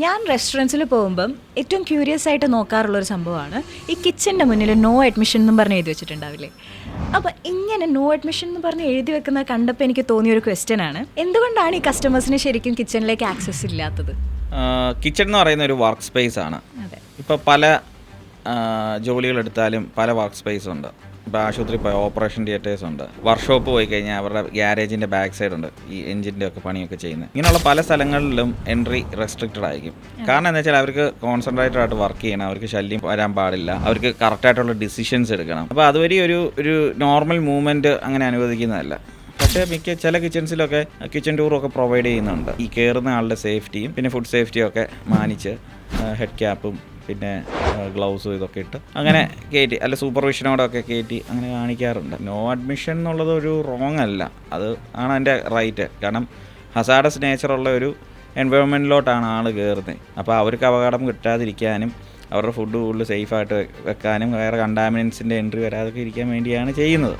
ഞാൻ റെസ്റ്റോറൻറ്റ്സിൽ പോകുമ്പം ഏറ്റവും ക്യൂരിയസ് ആയിട്ട് നോക്കാറുള്ളൊരു സംഭവമാണ് ഈ കിച്ചൻ്റെ മുന്നിൽ നോ അഡ്മിഷൻ എന്നും പറഞ്ഞ് എഴുതി വെച്ചിട്ടുണ്ടാവില്ലേ. അപ്പോൾ ഇങ്ങനെ നോ അഡ്മിഷൻ എന്ന് പറഞ്ഞ് എഴുതി വെക്കുന്നത് കണ്ടപ്പോൾ എനിക്ക് തോന്നിയൊരു ക്വസ്റ്റ്യൻ ആണ്, എന്തുകൊണ്ടാണ് ഈ കസ്റ്റമേഴ്സിന് ശരിക്കും കിച്ചണിലേക്ക് ആക്സസ് ഇല്ലാത്തത്? കിച്ചൺ എന്ന് പറയുന്ന ഒരു വർക്ക് സ്പേസ് ആണ്. ഇപ്പോൾ പല ജോലികളെടുത്താലും പല വർക്ക് സ്പേസ് ഉണ്ട്. ഇപ്പോൾ ആശുപത്രി പോയി ഓപ്പറേഷൻ തിയേറ്റേഴ്സ് ഉണ്ട്, വർക്ക്ഷോപ്പ് പോയി കഴിഞ്ഞാൽ അവരുടെ ഗ്യാരേജിൻ്റെ ബാക്ക് സൈഡ് ഉണ്ട് ഈ എഞ്ചിൻ്റെ ഒക്കെ പണിയൊക്കെ ചെയ്യുന്നത്. ഇങ്ങനെയുള്ള പല സ്ഥലങ്ങളിലും എൻട്രി റെസ്ട്രിക്റ്റഡ് ആയിരിക്കും. കാരണം എന്താ വെച്ചാൽ അവർക്ക് കോൺസെൻട്രേറ്റഡ് ആയിട്ട് വർക്ക് ചെയ്യണം, അവർക്ക് ശല്യം വരാൻ പാടില്ല, അവർക്ക് കറക്റ്റായിട്ടുള്ള ഡിസിഷൻസ് എടുക്കണം. അപ്പോൾ അതുവഴി ഒരു നോർമൽ മൂവ്മെൻറ്റ് അങ്ങനെ അനുവദിക്കുന്നതല്ല. പക്ഷേ ചില കിച്ചൺസിലൊക്കെ കിച്ചൺ ടൂറൊക്കെ പ്രൊവൈഡ് ചെയ്യുന്നുണ്ട്. ഈ കയറുന്ന ആളുടെ സേഫ്റ്റിയും പിന്നെ ഫുഡ് സേഫ്റ്റിയും ഒക്കെ മാനിച്ച് ഹെഡ് ക്യാപ്പും പിന്നെ ഗ്ലൗസും ഇതൊക്കെ ഇട്ട് അങ്ങനെ കയറ്റി അല്ല സൂപ്പർവിഷനോടൊക്കെ കയറ്റി അങ്ങനെ കാണിക്കാറുണ്ട്. നോ അഡ്മിഷൻ എന്നുള്ളത് ഒരു റോങ് അല്ല, അത് ആണ് അതിൻ്റെ റൈറ്റ്. കാരണം ഹസാഡസ് നേച്ചറുള്ള ഒരു എൻവയോൺമെൻറ്റിലോട്ടാണ് ആൾ കയറുന്നത്. അപ്പോൾ അവർക്ക് അപകടം കിട്ടാതിരിക്കാനും അവരുടെ ഫുഡ് കൂടുതൽ സേഫായിട്ട് വെക്കാനും വേറെ കണ്ടാമിനൻസിൻ്റെ എൻട്രി വരാതൊക്കെ ഇരിക്കാൻ വേണ്ടിയാണ് ചെയ്യുന്നത്.